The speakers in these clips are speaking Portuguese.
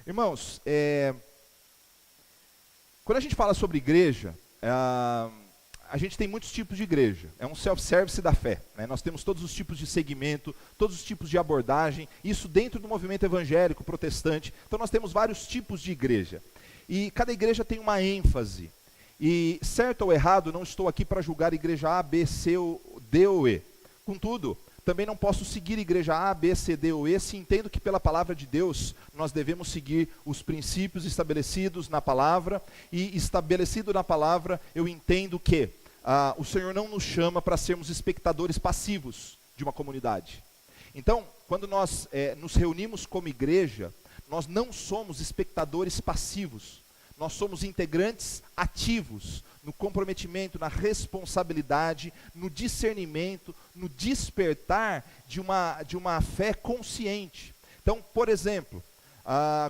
Irmãos, quando a gente fala sobre igreja, a gente tem muitos tipos de igreja. É um self-service da fé, né? Nós temos todos os tipos de segmento, todos os tipos de abordagem, isso dentro do movimento evangélico, protestante. Então nós temos vários tipos de igreja. E cada igreja tem uma ênfase. E certo ou errado, não estou aqui para julgar igreja A, B, C, D ou E. Contudo, também não posso seguir igreja A, B, C, D ou E, se entendo que pela palavra de Deus nós devemos seguir os princípios estabelecidos na palavra, e estabelecido na palavra eu entendo que o Senhor não nos chama para sermos espectadores passivos de uma comunidade. Então, quando nós nos reunimos como igreja, nós não somos espectadores passivos, nós somos integrantes ativos, no comprometimento, na responsabilidade, no discernimento, no despertar de uma fé consciente. Então, por exemplo,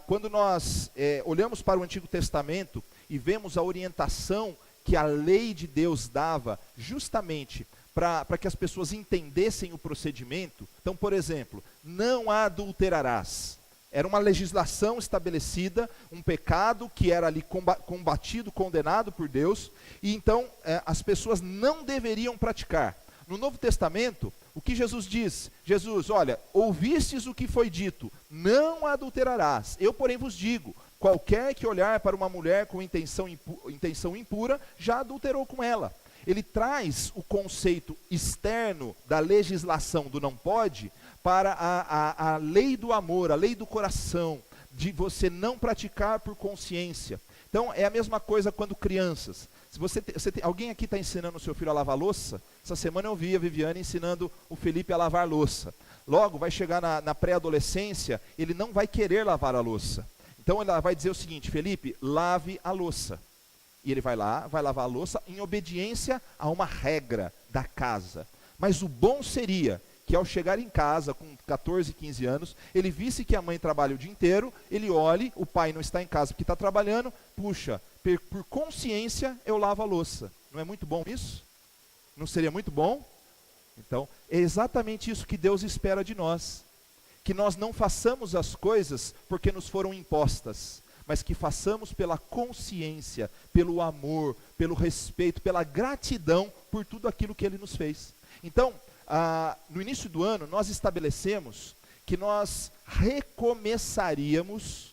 quando nós olhamos para o Antigo Testamento e vemos a orientação que a lei de Deus dava justamente para que as pessoas entendessem o procedimento. Então, por exemplo, não adulterarás. Era uma legislação estabelecida, um pecado que era ali combatido, condenado por Deus, e então as pessoas não deveriam praticar. No Novo Testamento, o que Jesus diz? Jesus, olha, ouvistes o que foi dito, não adulterarás. Eu, porém, vos digo, qualquer que olhar para uma mulher com intenção impura, já adulterou com ela. Ele traz o conceito externo da legislação do não pode para a lei do amor, a lei do coração, de você não praticar por consciência. Então é a mesma coisa quando crianças. Se alguém aqui está ensinando o seu filho a lavar louça, essa semana eu vi a Viviane ensinando o Felipe a lavar louça. Logo vai chegar na pré-adolescência, ele não vai querer lavar a louça. Então ela vai dizer o seguinte: Felipe, lave a louça. E ele vai lá, vai lavar a louça em obediência a uma regra da casa. Mas o bom seria que ao chegar em casa com 14, 15 anos, ele visse que a mãe trabalha o dia inteiro, ele olhe, o pai não está em casa porque está trabalhando, puxa, por consciência eu lavo a louça. Não é muito bom isso? Não seria muito bom? Então, é exatamente isso que Deus espera de nós. Que nós não façamos as coisas porque nos foram impostas, mas que façamos pela consciência, pelo amor, pelo respeito, pela gratidão por tudo aquilo que Ele nos fez. Então, no início do ano, nós estabelecemos que nós recomeçaríamos,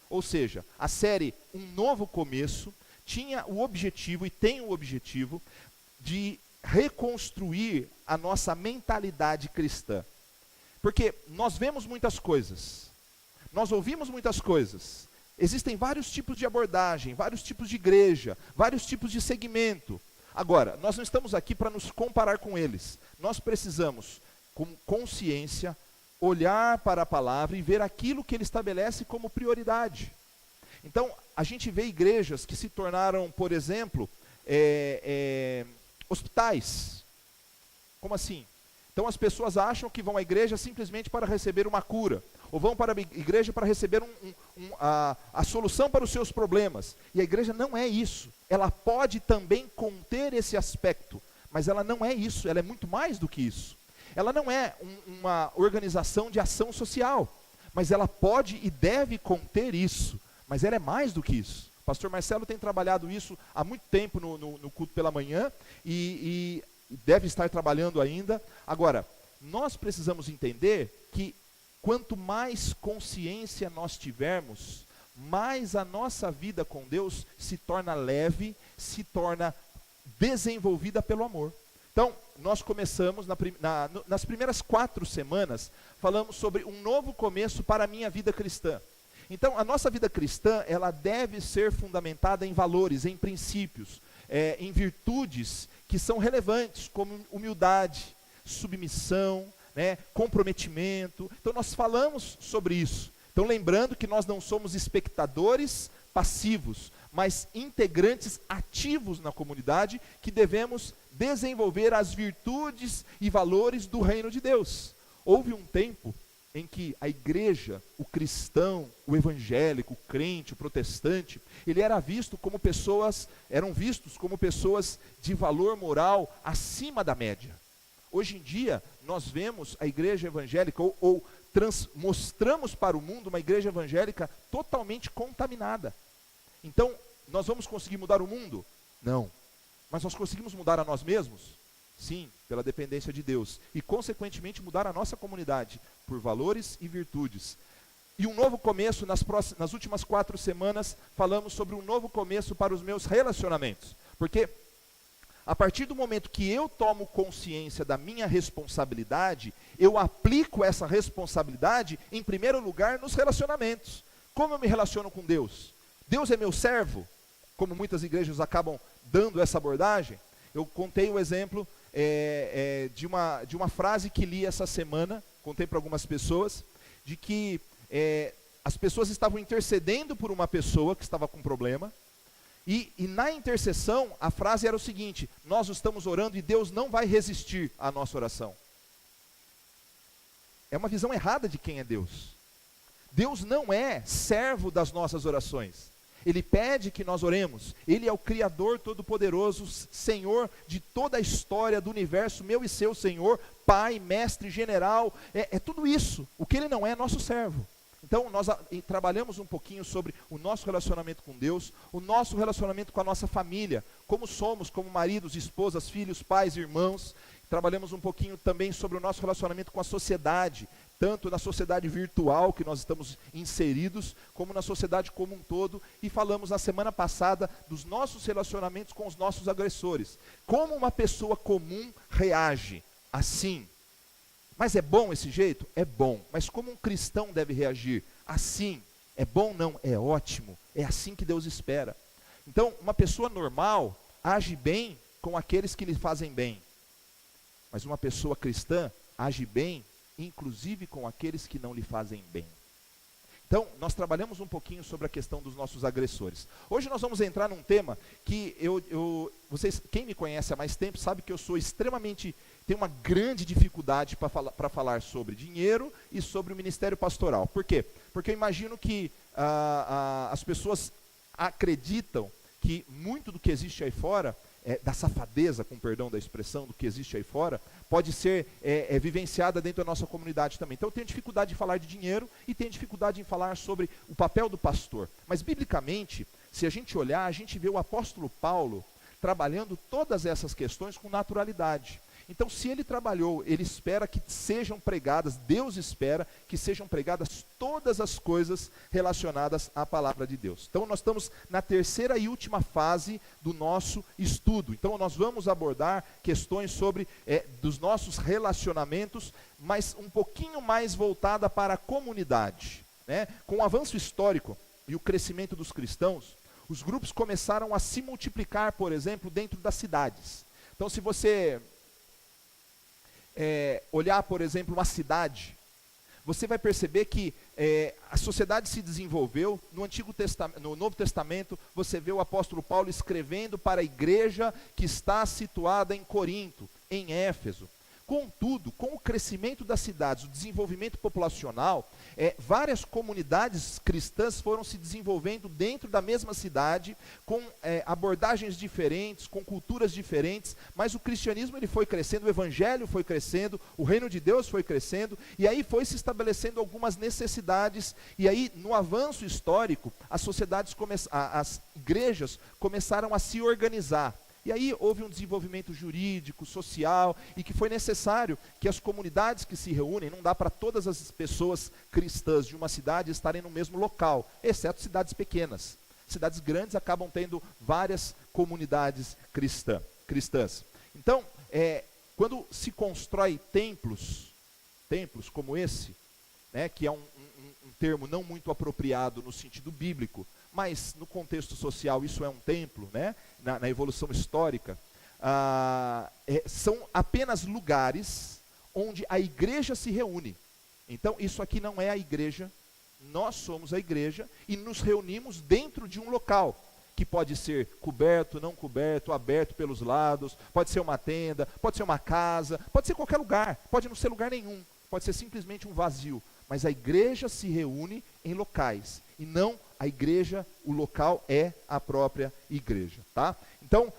ou seja, a série Um Novo Começo tinha o objetivo e tem o objetivo de reconstruir a nossa mentalidade cristã. Porque nós vemos muitas coisas, nós ouvimos muitas coisas, existem vários tipos de abordagem, vários tipos de igreja, vários tipos de segmento. Agora, nós não estamos aqui para nos comparar com eles. Nós precisamos, com consciência, olhar para a palavra e ver aquilo que ele estabelece como prioridade. Então, a gente vê igrejas que se tornaram, por exemplo, hospitais. Como assim? Então as pessoas acham que vão à igreja simplesmente para receber uma cura, ou vão para a igreja para receber a solução para os seus problemas. E a igreja não é isso. Ela pode também conter esse aspecto, mas ela não é isso, ela é muito mais do que isso. Ela não é uma organização de ação social, mas ela pode e deve conter isso, mas ela é mais do que isso. O pastor Marcelo tem trabalhado isso há muito tempo no culto pela manhã, e deve estar trabalhando ainda. Agora, nós precisamos entender que quanto mais consciência nós tivermos, mais a nossa vida com Deus se torna leve, se torna desenvolvida pelo amor. Então, nós começamos nas primeiras 4 semanas, falamos sobre um novo começo para a minha vida cristã. Então, a nossa vida cristã, ela deve ser fundamentada em valores, em princípios, em virtudes que são relevantes, como humildade, submissão, comprometimento. Então nós falamos sobre isso. Então lembrando que nós não somos espectadores passivos, mas integrantes ativos na comunidade, que devemos desenvolver as virtudes e valores do reino de Deus. Houve um tempo em que a igreja, o cristão, o evangélico, o crente, o protestante, eram vistos como pessoas de valor moral acima da média. Hoje em dia, nós vemos a igreja evangélica, ou mostramos para o mundo uma igreja evangélica totalmente contaminada. Então, nós vamos conseguir mudar o mundo? Não. Mas nós conseguimos mudar a nós mesmos? Sim, pela dependência de Deus. E, consequentemente, mudar a nossa comunidade por valores e virtudes. E um novo começo, nas últimas 4 semanas, falamos sobre um novo começo para os meus relacionamentos. Porque a partir do momento que eu tomo consciência da minha responsabilidade, eu aplico essa responsabilidade, em primeiro lugar, nos relacionamentos. Como eu me relaciono com Deus? Deus é meu servo? Como muitas igrejas acabam dando essa abordagem. Eu contei o exemplo de uma frase que li essa semana, contei para algumas pessoas, de que as pessoas estavam intercedendo por uma pessoa que estava com problema, e na intercessão, a frase era o seguinte: nós estamos orando e Deus não vai resistir à nossa oração. É uma visão errada de quem é Deus. Deus não é servo das nossas orações. Ele pede que nós oremos. Ele é o Criador Todo-Poderoso, Senhor de toda a história do universo, meu e seu Senhor, Pai, Mestre, General, é tudo isso. O que Ele não é nosso servo. Então, nós trabalhamos um pouquinho sobre o nosso relacionamento com Deus, o nosso relacionamento com a nossa família, como somos, como maridos, esposas, filhos, pais, irmãos. Trabalhamos um pouquinho também sobre o nosso relacionamento com a sociedade, tanto na sociedade virtual que nós estamos inseridos, como na sociedade como um todo, e falamos na semana passada dos nossos relacionamentos com os nossos agressores. Como uma pessoa comum reage assim. Mas é bom esse jeito? É bom. Mas como um cristão deve reagir? Assim. É bom? Não. É ótimo. É assim que Deus espera. Então, uma pessoa normal age bem com aqueles que lhe fazem bem. Mas uma pessoa cristã age bem, inclusive com aqueles que não lhe fazem bem. Então, nós trabalhamos um pouquinho sobre a questão dos nossos agressores. Hoje nós vamos entrar num tema que vocês, quem me conhece há mais tempo, sabe que eu sou tenho uma grande dificuldade para falar sobre dinheiro e sobre o ministério pastoral. Por quê? Porque eu imagino que as pessoas acreditam que muito do que existe aí fora, da safadeza, com perdão da expressão, do que existe aí fora, pode ser vivenciada dentro da nossa comunidade também. Então eu tenho dificuldade de falar de dinheiro e tenho dificuldade em falar sobre o papel do pastor. Mas biblicamente, se a gente olhar, a gente vê o apóstolo Paulo trabalhando todas essas questões com naturalidade. Então, se ele trabalhou, ele espera que sejam pregadas, Deus espera que sejam pregadas todas as coisas relacionadas à palavra de Deus. Então, nós estamos na terceira e última fase do nosso estudo. Então, nós vamos abordar questões sobre dos nossos relacionamentos, mas um pouquinho mais voltada para a comunidade, né? Com o avanço histórico e o crescimento dos cristãos, os grupos começaram a se multiplicar, por exemplo, dentro das cidades. Então, se você olhar, por exemplo, uma cidade, você vai perceber que a sociedade se desenvolveu. No Novo Testamento, você vê o apóstolo Paulo escrevendo para a igreja que está situada em Corinto, em Éfeso. Contudo, com o crescimento das cidades, o desenvolvimento populacional, várias comunidades cristãs foram se desenvolvendo dentro da mesma cidade, com abordagens diferentes, com culturas diferentes, mas o cristianismo ele foi crescendo, o evangelho foi crescendo, o reino de Deus foi crescendo, e aí foi se estabelecendo algumas necessidades, e aí no avanço histórico, as igrejas começaram a se organizar. E aí houve um desenvolvimento jurídico, social, e que foi necessário que as comunidades que se reúnem, não dá para todas as pessoas cristãs de uma cidade estarem no mesmo local, exceto cidades pequenas. Cidades grandes acabam tendo várias comunidades cristãs. Então, quando se constrói templos como esse, né, que é um termo não muito apropriado no sentido bíblico, mas no contexto social isso é um templo, né? Na evolução histórica, são apenas lugares onde a igreja se reúne. Então isso aqui não é a igreja, nós somos a igreja e nos reunimos dentro de um local, que pode ser coberto, não coberto, aberto pelos lados, pode ser uma tenda, pode ser uma casa, pode ser qualquer lugar, pode não ser lugar nenhum, pode ser simplesmente um vazio, mas a igreja se reúne em locais, e não a igreja, o local é a própria igreja, tá? Então,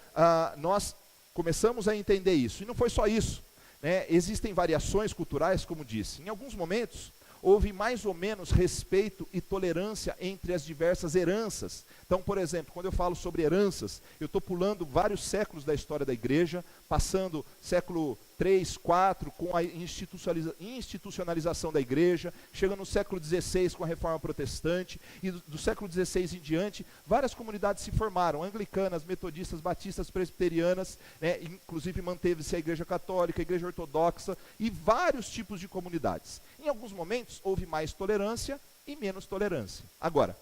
nós começamos a entender isso, e não foi só isso, né? Existem variações culturais, como disse. Em alguns momentos, houve mais ou menos respeito e tolerância entre as diversas heranças. Então, por exemplo, quando eu falo sobre heranças, eu estou pulando vários séculos da história da igreja, passando século 3, 4, com a institucionalização da igreja, chega no século XVI com a reforma protestante, e do século XVI em diante, várias comunidades se formaram, anglicanas, metodistas, batistas, presbiterianas, né, inclusive manteve-se a igreja católica, a igreja ortodoxa, e vários tipos de comunidades. Em alguns momentos, houve mais tolerância e menos tolerância. Agora,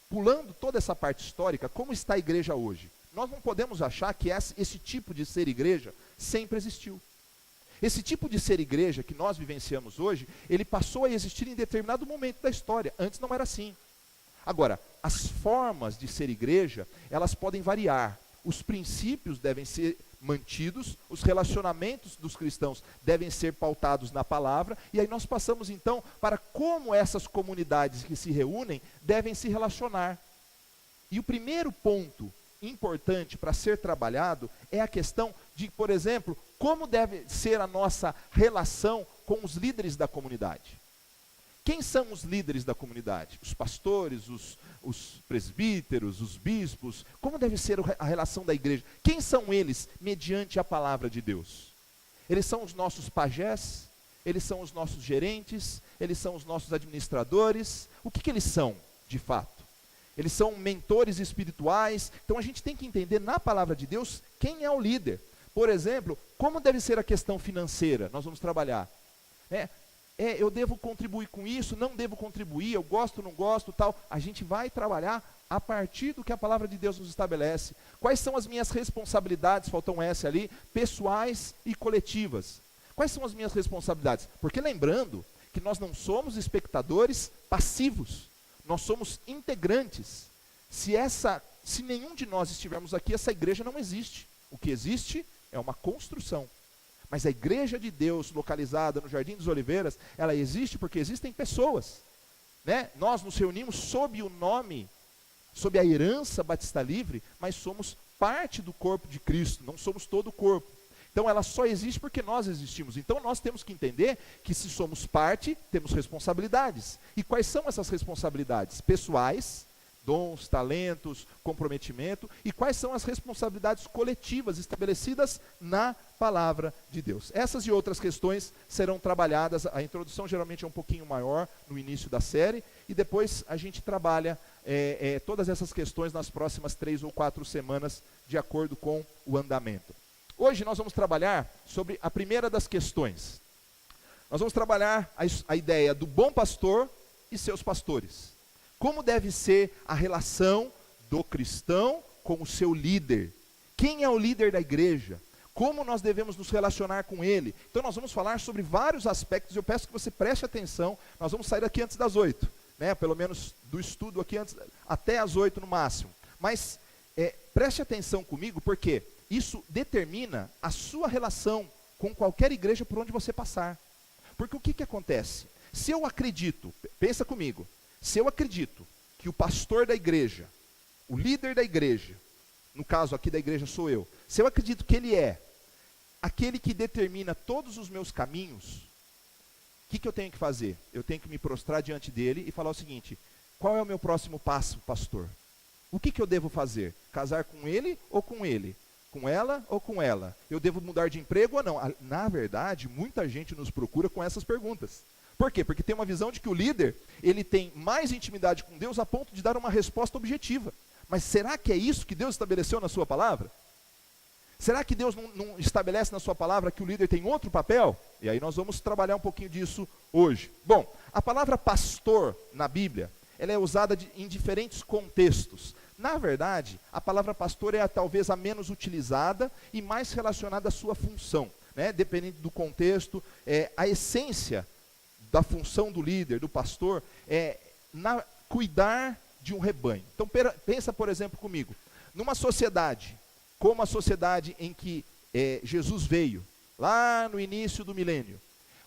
pulando toda essa parte histórica, como está a igreja hoje? Nós não podemos achar que esse tipo de ser igreja sempre existiu. Esse tipo de ser igreja que nós vivenciamos hoje, ele passou a existir em determinado momento da história. Antes não era assim. Agora, as formas de ser igreja, elas podem variar. Os princípios devem ser mantidos, os relacionamentos dos cristãos devem ser pautados na palavra, e aí nós passamos então para como essas comunidades que se reúnem devem se relacionar. E o primeiro ponto importante para ser trabalhado é a questão de, por exemplo, como deve ser a nossa relação com os líderes da comunidade. Quem são os líderes da comunidade? Os pastores, os presbíteros, os bispos. Como deve ser a relação da igreja? Quem são eles mediante a palavra de Deus? Eles são os nossos pajés? Eles são os nossos gerentes? Eles são os nossos administradores? O que eles são, de fato? Eles são mentores espirituais? Então a gente tem que entender na palavra de Deus quem é o líder. Por exemplo, como deve ser a questão financeira? Nós vamos trabalhar. Eu devo contribuir com isso, não devo contribuir, eu gosto, não gosto, tal. A gente vai trabalhar a partir do que a palavra de Deus nos estabelece. Quais são as minhas responsabilidades, faltou um S ali, pessoais e coletivas. Quais são as minhas responsabilidades? Porque lembrando que nós não somos espectadores passivos, nós somos integrantes. Se nenhum de nós estivermos aqui, essa igreja não existe. O que existe é uma construção. Mas a igreja de Deus, localizada no Jardim dos Oliveiras, ela existe porque existem pessoas, né? Nós nos reunimos sob o nome, sob a herança Batista Livre, mas somos parte do corpo de Cristo, não somos todo o corpo. Então ela só existe porque nós existimos. Então nós temos que entender que se somos parte, temos responsabilidades. E quais são essas responsabilidades? Pessoais, dons, talentos, comprometimento, e quais são as responsabilidades coletivas estabelecidas na palavra de Deus. Essas e outras questões serão trabalhadas, a introdução geralmente é um pouquinho maior no início da série, e depois a gente trabalha todas essas questões nas próximas 3 ou 4 semanas, de acordo com o andamento. Hoje nós vamos trabalhar sobre a primeira das questões. Nós vamos trabalhar a ideia do bom pastor e seus pastores. Como deve ser a relação do cristão com o seu líder? Quem é o líder da igreja? Como nós devemos nos relacionar com ele? Então nós vamos falar sobre vários aspectos, eu peço que você preste atenção, nós vamos sair daqui antes das 8, né? Pelo menos do estudo aqui até as 8 no máximo. Mas preste atenção comigo, porque isso determina a sua relação com qualquer igreja por onde você passar. Porque o que acontece? Se eu acredito, pensa comigo, se eu acredito que o pastor da igreja, o líder da igreja, no caso aqui da igreja sou eu, se eu acredito que ele é aquele que determina todos os meus caminhos, o que eu tenho que fazer? Eu tenho que me prostrar diante dele e falar o seguinte: qual é o meu próximo passo, pastor? O que eu devo fazer? Casar com ele ou com ele? Com ela ou com ela? Eu devo mudar de emprego ou não? Na verdade, muita gente nos procura com essas perguntas. Por quê? Porque tem uma visão de que o líder, ele tem mais intimidade com Deus a ponto de dar uma resposta objetiva. Mas será que é isso que Deus estabeleceu na sua palavra? Será que Deus não estabelece na sua palavra que o líder tem outro papel? E aí nós vamos trabalhar um pouquinho disso hoje. Bom, a palavra pastor na Bíblia, ela é usada em diferentes contextos. Na verdade, a palavra pastor é talvez a menos utilizada e mais relacionada à sua função, né? Dependendo do contexto, a essência da função do líder, do pastor, cuidar de um rebanho. Então pensa, por exemplo, comigo, numa sociedade, como a sociedade em que Jesus veio, lá no início do milênio,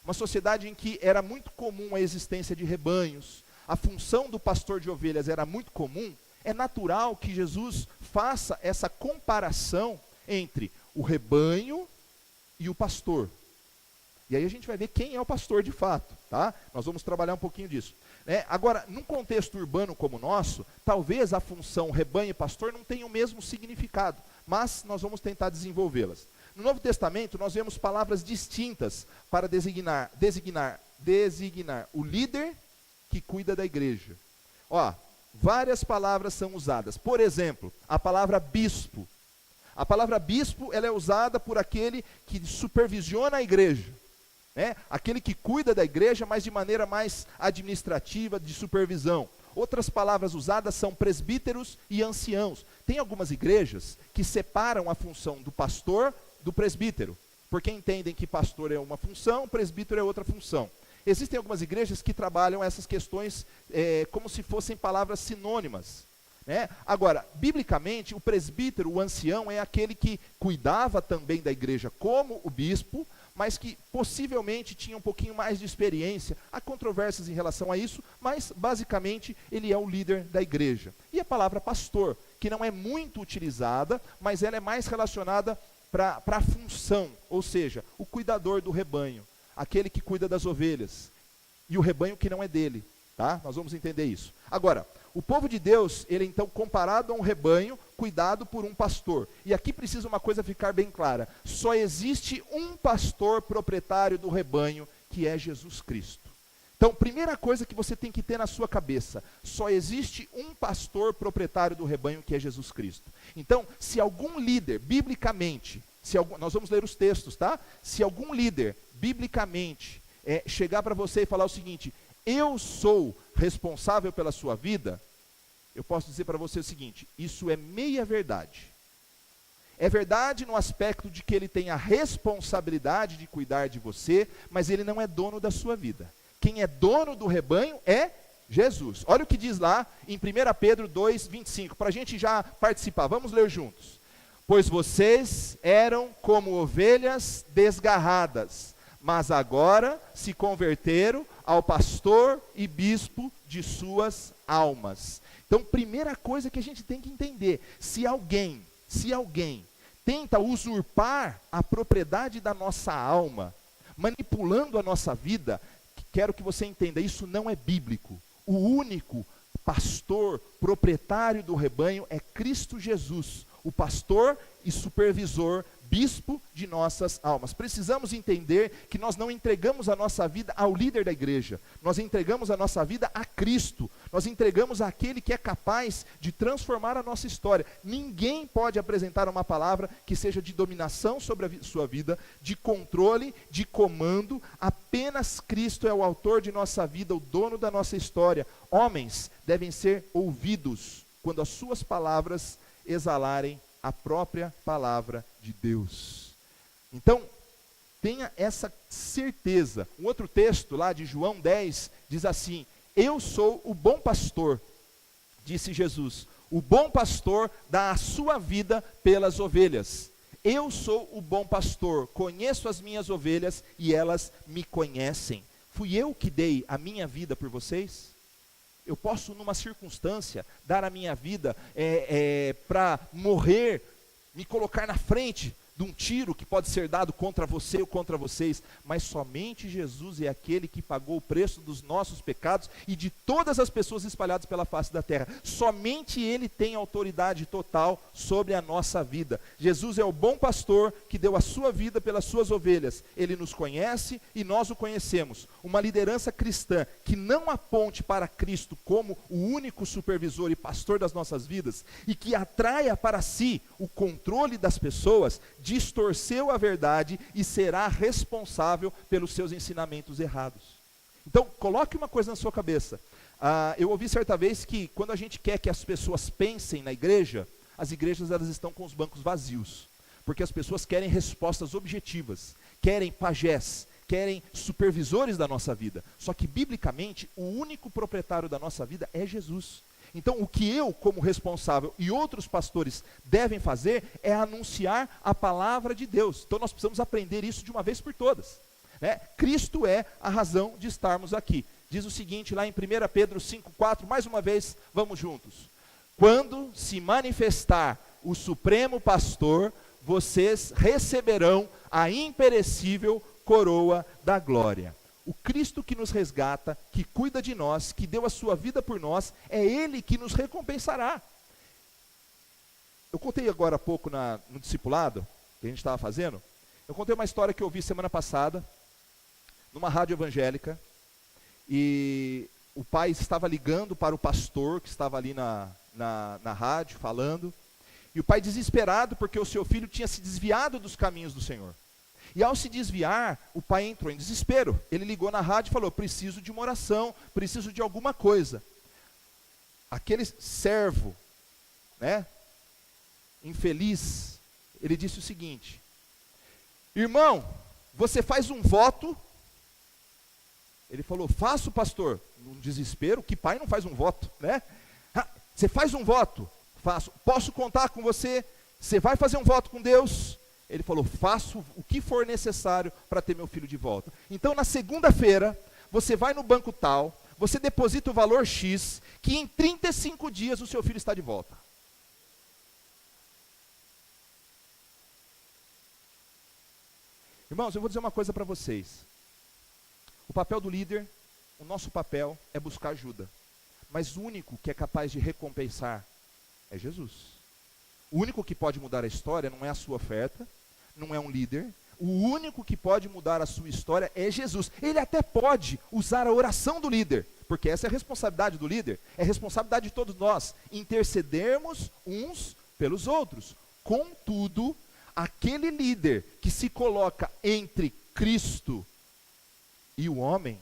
uma sociedade em que era muito comum a existência de rebanhos, a função do pastor de ovelhas era muito comum, é natural que Jesus faça essa comparação entre o rebanho e o pastor. E aí a gente vai ver quem é o pastor de fato, tá? Nós vamos trabalhar um pouquinho disso. Agora, num contexto urbano como o nosso, talvez a função rebanho e pastor não tenha o mesmo significado, mas nós vamos tentar desenvolvê-las. No Novo Testamento, nós vemos palavras distintas para designar o líder que cuida da igreja. Várias palavras são usadas. Por exemplo, a palavra bispo. A palavra bispo, ela é usada por aquele que supervisiona a igreja. Aquele que cuida da igreja, mas de maneira mais administrativa, de supervisão. Outras palavras usadas são presbíteros e anciãos. Tem algumas igrejas que separam a função do pastor do presbítero, porque entendem que pastor é uma função, presbítero é outra função. Existem algumas igrejas que trabalham essas questões como se fossem palavras sinônimas. Agora, biblicamente, o presbítero, o ancião, é aquele que cuidava também da igreja como o bispo, mas que possivelmente tinha um pouquinho mais de experiência. Há controvérsias em relação a isso, mas basicamente ele é o líder da igreja. E a palavra pastor, que não é muito utilizada, mas ela é mais relacionada para a função, ou seja, o cuidador do rebanho, aquele que cuida das ovelhas, e o rebanho que não é dele, tá? Nós vamos entender isso. Agora, o povo de Deus, ele é então comparado a um rebanho cuidado por um pastor. E aqui precisa uma coisa ficar bem clara: só existe um pastor proprietário do rebanho, que é Jesus Cristo. Então, primeira coisa que você tem que ter na sua cabeça: só existe um pastor proprietário do rebanho, que é Jesus Cristo. Então, se algum líder, biblicamente, nós vamos ler os textos, tá? Se algum líder, biblicamente, chegar para você e falar o seguinte: eu sou responsável pela sua vida, eu posso dizer para você o seguinte: isso é meia verdade. É verdade no aspecto de que ele tem a responsabilidade de cuidar de você, mas ele não é dono da sua vida. Quem é dono do rebanho é Jesus. Olha o que diz lá em 1 Pedro 2:25, para a gente já participar. Vamos ler juntos. Pois vocês eram como ovelhas desgarradas, mas agora se converteram ao pastor e bispo de suas almas. Então, primeira coisa que a gente tem que entender: se alguém tenta usurpar a propriedade da nossa alma, manipulando a nossa vida, quero que você entenda, isso não é bíblico. O único pastor, proprietário do rebanho é Cristo Jesus, o pastor e supervisor, bispo de nossas almas. Precisamos entender que nós não entregamos a nossa vida ao líder da igreja, nós entregamos a nossa vida a Cristo, nós entregamos àquele que é capaz de transformar a nossa história. Ninguém pode apresentar uma palavra que seja de dominação sobre a sua vida, de controle, de comando. Apenas Cristo é o autor de nossa vida, o dono da nossa história. Homens devem ser ouvidos quando as suas palavras exalarem a própria palavra de Deus. Então, tenha essa certeza. Um outro texto lá de João 10 diz assim: eu sou o bom pastor, disse Jesus. O bom pastor dá a sua vida pelas ovelhas. Eu sou o bom pastor, conheço as minhas ovelhas e elas me conhecem. Fui eu que dei a minha vida por vocês? Eu posso, numa circunstância, dar a minha vida para morrer, me colocar na frente de um tiro que pode ser dado contra você ou contra vocês, mas somente Jesus é aquele que pagou o preço dos nossos pecados e de todas as pessoas espalhadas pela face da terra. Somente Ele tem autoridade total sobre a nossa vida. Jesus é o bom pastor que deu a sua vida pelas suas ovelhas. Ele nos conhece e nós o conhecemos. Uma liderança cristã que não aponte para Cristo como o único supervisor e pastor das nossas vidas e que atraia para si o controle das pessoas, distorceu a verdade e será responsável pelos seus ensinamentos errados. Então, coloque uma coisa na sua cabeça. Eu ouvi certa vez que quando a gente quer que as pessoas pensem na igreja, as igrejas elas estão com os bancos vazios, porque as pessoas querem respostas objetivas, querem pajés, querem supervisores da nossa vida. Só que, biblicamente, o único proprietário da nossa vida é Jesus. Então, o que eu, como responsável, e outros pastores devem fazer é anunciar a palavra de Deus. Então, nós precisamos aprender isso de uma vez por todas, né? Cristo é a razão de estarmos aqui. Diz o seguinte lá em 1 Pedro 5,4, mais uma vez, vamos juntos. Quando se manifestar o Supremo Pastor, vocês receberão a imperecível coroa da glória. O Cristo que nos resgata, que cuida de nós, que deu a sua vida por nós, é Ele que nos recompensará. Eu contei agora há pouco no discipulado, que a gente estava fazendo, eu contei uma história que eu ouvi semana passada, numa rádio evangélica, e o pai estava ligando para o pastor, que estava ali na rádio, falando, e o pai desesperado, porque o seu filho tinha se desviado dos caminhos do Senhor. E ao se desviar, o pai entrou em desespero. Ele ligou na rádio e falou: preciso de uma oração, preciso de alguma coisa. Aquele servo, né, infeliz, ele disse o seguinte: irmão, você faz um voto? Ele falou: faço, pastor. Num desespero, que pai não faz um voto, né? Você faz um voto? Faço. Posso contar com você? Você vai fazer um voto com Deus? Ele falou: faço o que for necessário para ter meu filho de volta. Então, na segunda-feira, você vai no banco tal, você deposita o valor X, que em 35 dias o seu filho está de volta. Irmãos, eu vou dizer uma coisa para vocês. O papel do líder, o nosso papel é buscar ajuda. Mas o único que é capaz de recompensar é Jesus. O único que pode mudar a história não é a sua oferta, não é um líder. O único que pode mudar a sua história é Jesus. Ele até pode usar a oração do líder, porque essa é a responsabilidade do líder, é a responsabilidade de todos nós, intercedermos uns pelos outros. Contudo, aquele líder que se coloca entre Cristo e o homem,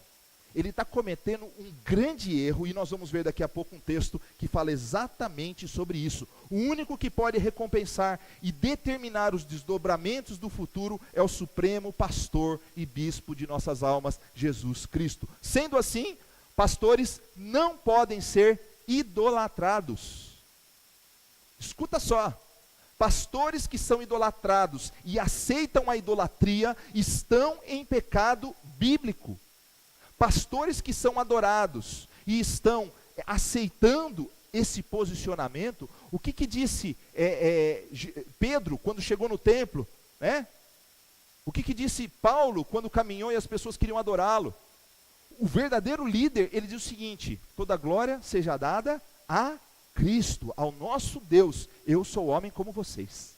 ele está cometendo um grande erro, e nós vamos ver daqui a pouco um texto que fala exatamente sobre isso. O único que pode recompensar e determinar os desdobramentos do futuro é o supremo pastor e bispo de nossas almas, Jesus Cristo. Sendo assim, pastores não podem ser idolatrados. Escuta só. Pastores que são idolatrados e aceitam a idolatria estão em pecado bíblico. Pastores que são adorados e estão aceitando esse posicionamento, o que disse Pedro quando chegou no templo, né? O que disse Paulo quando caminhou e as pessoas queriam adorá-lo? O verdadeiro líder, ele diz o seguinte: toda glória seja dada a Cristo, ao nosso Deus. Eu sou homem como vocês.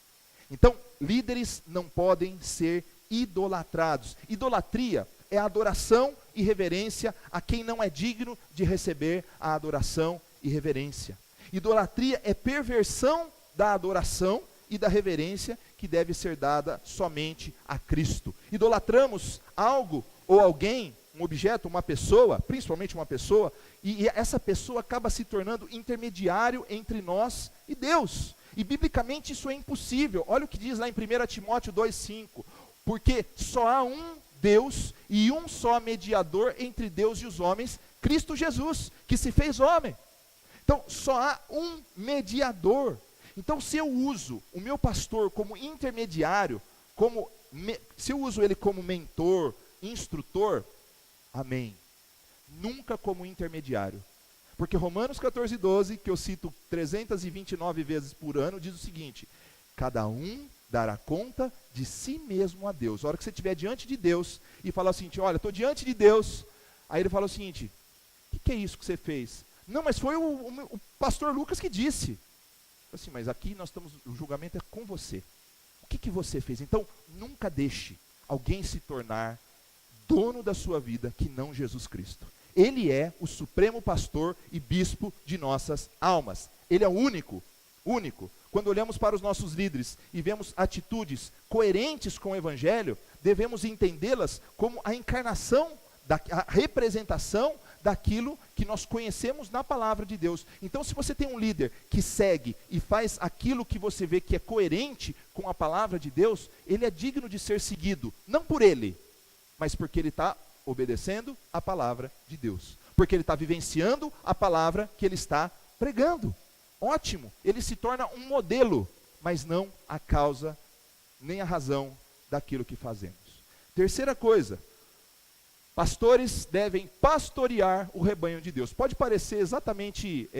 Então, líderes não podem ser idolatrados. Idolatria é a adoração e reverência a quem não é digno de receber a adoração e reverência. Idolatria é perversão da adoração e da reverência que deve ser dada somente a Cristo. Idolatramos algo ou alguém, um objeto, uma pessoa, principalmente uma pessoa, e essa pessoa acaba se tornando intermediário entre nós e Deus. E biblicamente isso é impossível. Olha o que diz lá em 1 Timóteo 2,5. Porque só há um Deus e um só mediador entre Deus e os homens, Cristo Jesus, que se fez homem. Então, só há um mediador. Então, se eu uso o meu pastor como intermediário, se eu uso ele como mentor, instrutor, amém. Nunca como intermediário. Porque Romanos 14,12, que eu cito 329 vezes por ano, diz o seguinte: cada um dará conta de si mesmo a Deus. A hora que você estiver diante de Deus e falar o seguinte: olha, estou diante de Deus. Aí ele fala o seguinte: o que é isso que você fez? Não, mas foi o pastor Lucas que disse. Assim, mas aqui o julgamento é com você. O que você fez? Então, nunca deixe alguém se tornar dono da sua vida que não Jesus Cristo. Ele é o supremo pastor e bispo de nossas almas. Ele é o único. Quando olhamos para os nossos líderes e vemos atitudes coerentes com o Evangelho, devemos entendê-las como a encarnação, a representação daquilo que nós conhecemos na palavra de Deus. Então, se você tem um líder que segue e faz aquilo que você vê que é coerente com a palavra de Deus, ele é digno de ser seguido, não por ele, mas porque ele está obedecendo a palavra de Deus, porque ele está vivenciando a palavra que ele está pregando. Ótimo, ele se torna um modelo, mas não a causa, nem a razão daquilo que fazemos. Terceira coisa, pastores devem pastorear o rebanho de Deus. Pode parecer exatamente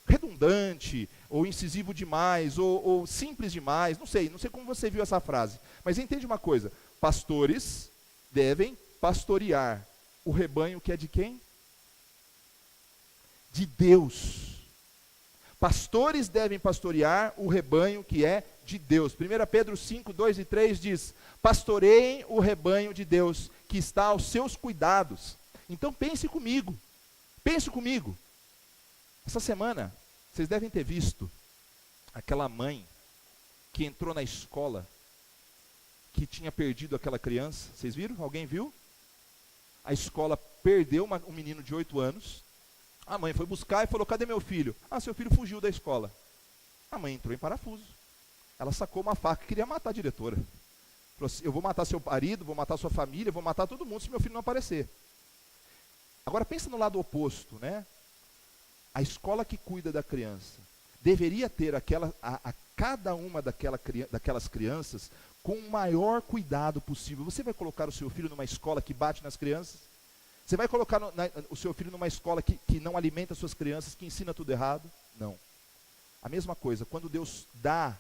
redundante, ou incisivo demais, ou simples demais, não sei como você viu essa frase, mas entende uma coisa: pastores devem pastorear o rebanho que é de quem? De Deus. Pastores devem pastorear o rebanho que é de Deus. 1 Pedro 5, 2 e 3 diz: pastoreiem o rebanho de Deus, que está aos seus cuidados. Então pense comigo. Essa semana, vocês devem ter visto aquela mãe que entrou na escola, que tinha perdido aquela criança. Vocês viram? Alguém viu? A escola perdeu um menino de 8 anos. A mãe foi buscar e falou: cadê meu filho? Ah, seu filho fugiu da escola. A mãe entrou em parafuso. Ela sacou uma faca e queria matar a diretora. Falou assim: eu vou matar seu marido, vou matar sua família, vou matar todo mundo se meu filho não aparecer. Agora pensa no lado oposto, né? A escola que cuida da criança deveria ter cada uma daquelas crianças com o maior cuidado possível. Você vai colocar o seu filho numa escola que bate nas crianças? Você vai colocar o seu filho numa escola que não alimenta suas crianças, que ensina tudo errado? Não. A mesma coisa, quando Deus dá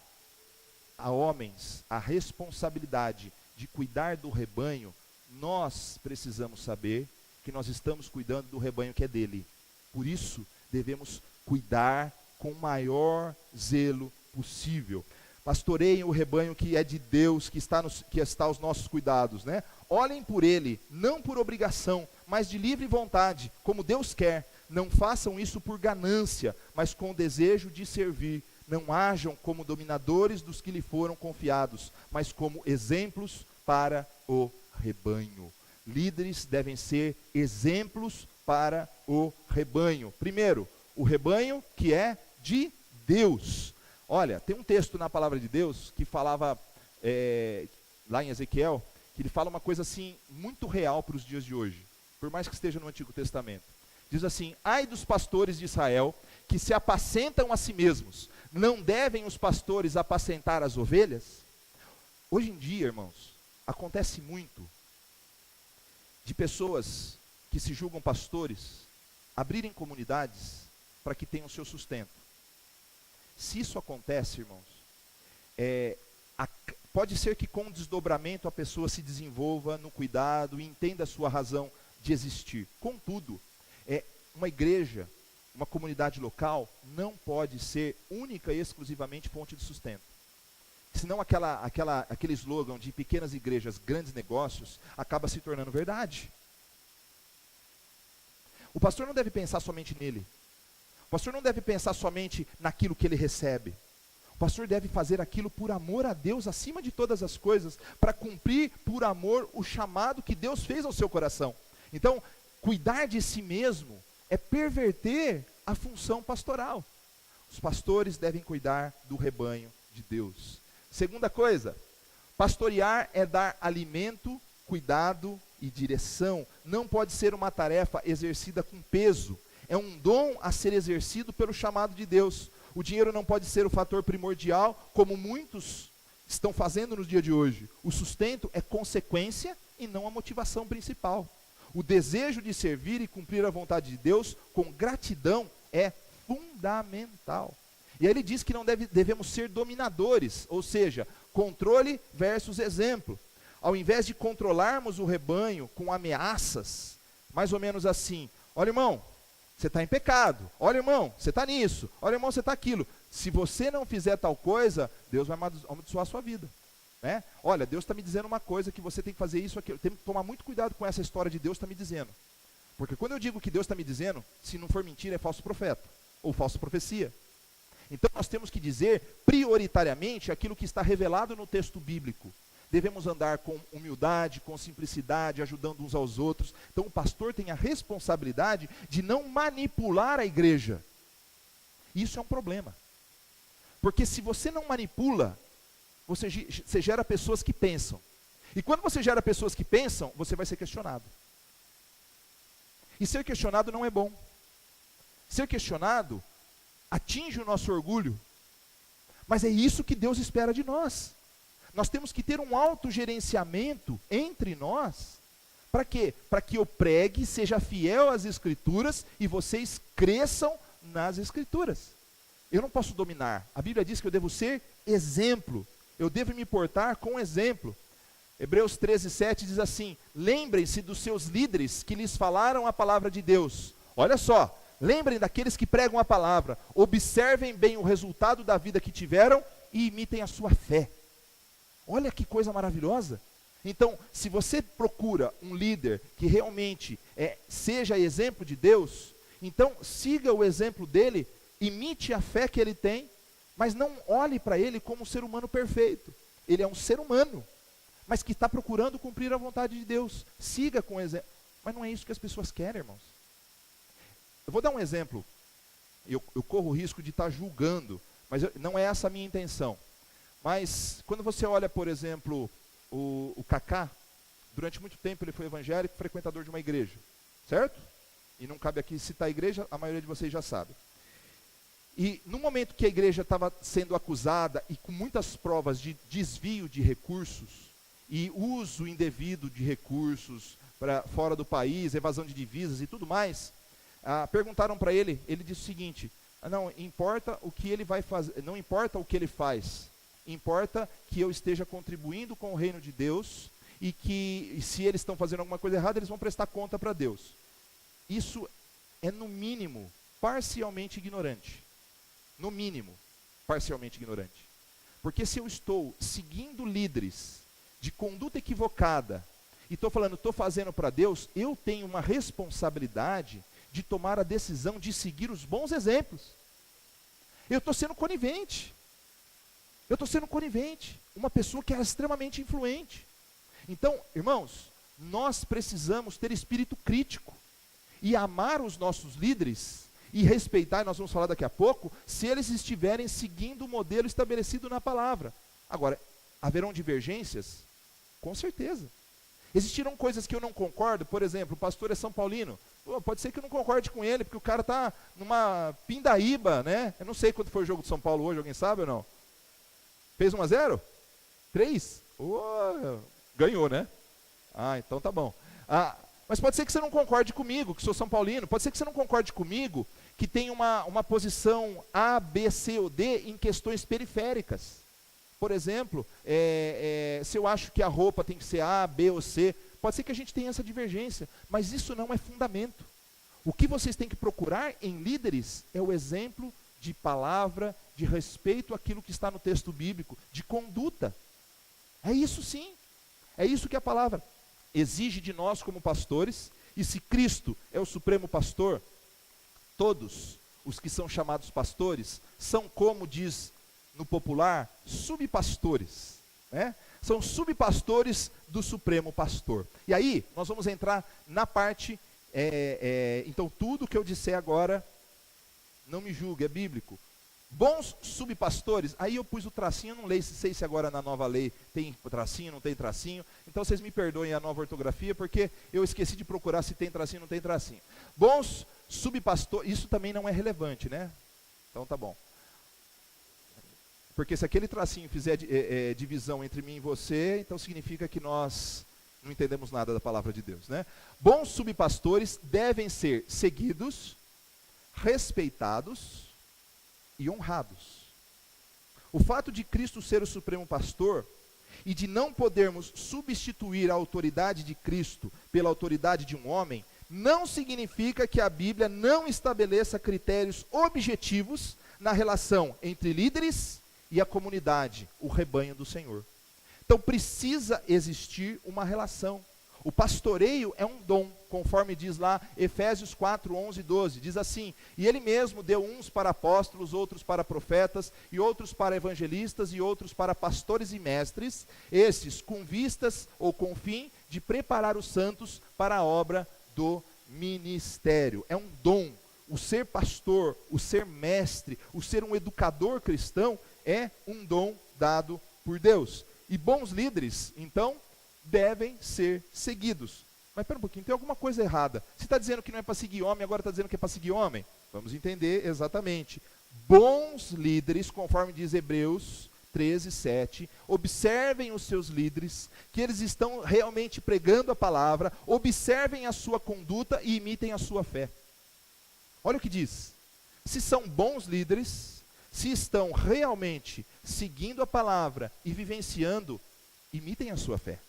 a homens a responsabilidade de cuidar do rebanho, nós precisamos saber que nós estamos cuidando do rebanho que é dele. Por isso, devemos cuidar com o maior zelo possível. Pastoreiem o rebanho que é de Deus, que está aos nossos cuidados, né? Olhem por ele, não por obrigação, mas de livre vontade, como Deus quer. Não façam isso por ganância, mas com o desejo de servir. Não hajam como dominadores dos que lhe foram confiados, mas como exemplos para o rebanho. Líderes devem ser exemplos para o rebanho. Primeiro, o rebanho que é de Deus. Olha, tem um texto na palavra de Deus que falava, lá em Ezequiel, que ele fala uma coisa assim, muito real para os dias de hoje, por mais que esteja no Antigo Testamento. Diz assim: ai dos pastores de Israel, que se apacentam a si mesmos, não devem os pastores apacentar as ovelhas? Hoje em dia, irmãos, acontece muito de pessoas que se julgam pastores abrirem comunidades para que tenham seu sustento. Se isso acontece, irmãos, pode ser que com o desdobramento a pessoa se desenvolva no cuidado e entenda a sua razão de existir. Contudo, uma igreja, uma comunidade local, não pode ser única e exclusivamente fonte de sustento. Senão aquele slogan de pequenas igrejas, grandes negócios, acaba se tornando verdade. O pastor não deve pensar somente nele. O pastor não deve pensar somente naquilo que ele recebe. O pastor deve fazer aquilo por amor a Deus, acima de todas as coisas, para cumprir por amor o chamado que Deus fez ao seu coração. Então, cuidar de si mesmo é perverter a função pastoral. Os pastores devem cuidar do rebanho de Deus. Segunda coisa, pastorear é dar alimento, cuidado e direção. Não pode ser uma tarefa exercida com peso. É um dom a ser exercido pelo chamado de Deus. O dinheiro não pode ser o fator primordial, como muitos estão fazendo nos dias de hoje. O sustento é consequência e não a motivação principal. O desejo de servir e cumprir a vontade de Deus com gratidão é fundamental. E aí ele diz que não devemos ser dominadores, ou seja, controle versus exemplo. Ao invés de controlarmos o rebanho com ameaças, mais ou menos assim: olha, irmão, você está em pecado. Olha, irmão, você está nisso. Olha, irmão, você está aquilo. Se você não fizer tal coisa, Deus vai amaldiçoar a sua vida. Né? Olha, Deus está me dizendo uma coisa, que você tem que fazer isso, aquilo. Tem que tomar muito cuidado com essa história de Deus está me dizendo. Porque quando eu digo que Deus está me dizendo, se não for mentira, é falso profeta, ou falsa profecia. Então nós temos que dizer prioritariamente aquilo que está revelado no texto bíblico. Devemos andar com humildade, com simplicidade, ajudando uns aos outros. Então o pastor tem a responsabilidade de não manipular a igreja. Isso é um problema. Porque se você não manipula, você gera pessoas que pensam. E quando você gera pessoas que pensam, você vai ser questionado. E ser questionado não é bom. Ser questionado atinge o nosso orgulho. Mas é isso que Deus espera de nós. Nós temos que ter um autogerenciamento entre nós. Para quê? Para que eu pregue, seja fiel às Escrituras e vocês cresçam nas Escrituras. Eu não posso dominar. A Bíblia diz que eu devo ser exemplo. Eu devo me portar com exemplo. Hebreus 13:7 diz assim: lembrem-se dos seus líderes que lhes falaram a palavra de Deus. Olha só, lembrem daqueles que pregam a palavra, observem bem o resultado da vida que tiveram e imitem a sua fé. Olha que coisa maravilhosa. Então, se você procura um líder que realmente seja exemplo de Deus, então siga o exemplo dele, imite a fé que ele tem, mas não olhe para ele como um ser humano perfeito. Ele é um ser humano, mas que está procurando cumprir a vontade de Deus. Siga com o exemplo. Mas não é isso que as pessoas querem, irmãos. Eu vou dar um exemplo. Eu corro o risco de estar julgando, mas não é essa a minha intenção. Mas quando você olha, por exemplo, o Kaká, durante muito tempo ele foi evangélico, frequentador de uma igreja, certo? E não cabe aqui citar a igreja, a maioria de vocês já sabe. E no momento que a igreja estava sendo acusada e com muitas provas de desvio de recursos e uso indevido de recursos para fora do país, evasão de divisas e tudo mais, perguntaram para ele, ele disse o seguinte: não importa o que ele vai fazer, não importa o que ele faz, importa que eu esteja contribuindo com o reino de Deus e que se eles estão fazendo alguma coisa errada, eles vão prestar conta para Deus. Isso é, no mínimo, parcialmente ignorante. No mínimo, parcialmente ignorante. Porque se eu estou seguindo líderes de conduta equivocada e estou falando, estou fazendo para Deus, eu tenho uma responsabilidade de tomar a decisão de seguir os bons exemplos. Eu estou sendo conivente. Uma pessoa que era extremamente influente. Então, irmãos, nós precisamos ter espírito crítico e amar os nossos líderes e respeitar, e nós vamos falar daqui a pouco, se eles estiverem seguindo o modelo estabelecido na palavra. Agora, haverão divergências? Com certeza. Existirão coisas que eu não concordo, por exemplo, o pastor é São Paulino. Pode ser que eu não concorde com ele, porque o cara está numa pindaíba, né? Eu não sei quanto foi o jogo de São Paulo hoje, alguém sabe ou não? Fez 1-0? 3? Ganhou, né? Então tá bom. Mas pode ser que você não concorde comigo, que sou São Paulino. Pode ser que você não concorde comigo, que tem uma posição A, B, C ou D em questões periféricas. Por exemplo, se eu acho que a roupa tem que ser A, B ou C, pode ser que a gente tenha essa divergência, mas isso não é fundamento. O que vocês têm que procurar em líderes é o exemplo de palavra, de respeito àquilo que está no texto bíblico, de conduta. É isso sim. É isso que a palavra exige de nós como pastores. E se Cristo é o supremo pastor, todos os que são chamados pastores são, como diz no popular, subpastores, né? São subpastores do supremo pastor. E aí, nós vamos entrar na parte, então tudo que eu disser agora, não me julgue, é bíblico. Bons subpastores, aí eu pus o tracinho, eu não sei se agora na nova lei tem tracinho, não tem tracinho, então vocês me perdoem a nova ortografia, porque eu esqueci de procurar se tem tracinho ou não tem tracinho. Bons subpastores, isso também não é relevante, né? Então tá bom. Porque se aquele tracinho fizer divisão entre mim e você, então significa que nós não entendemos nada da palavra de Deus, né? Bons subpastores devem ser seguidos, respeitados e honrados. O fato de Cristo ser o supremo pastor e de não podermos substituir a autoridade de Cristo pela autoridade de um homem, não significa que a Bíblia não estabeleça critérios objetivos na relação entre líderes e a comunidade, o rebanho do Senhor. Então precisa existir uma relação. O pastoreio é um dom, conforme diz lá Efésios 4, 11 e 12, diz assim: e ele mesmo deu uns para apóstolos, outros para profetas, e outros para evangelistas, e outros para pastores e mestres, estes com vistas ou com fim de preparar os santos para a obra do ministério. É um dom. O ser pastor, o ser mestre, o ser um educador cristão é um dom dado por Deus. E bons líderes, então, devem ser seguidos. Mas espera um pouquinho, tem alguma coisa errada. Se está dizendo que não é para seguir homem, agora está dizendo que é para seguir homem? Vamos entender exatamente. Bons líderes, conforme diz Hebreus 13, 7, observem os seus líderes, que eles estão realmente pregando a palavra, observem a sua conduta e imitem a sua fé. Olha o que diz. Se são bons líderes, se estão realmente seguindo a palavra e vivenciando, imitem a sua fé.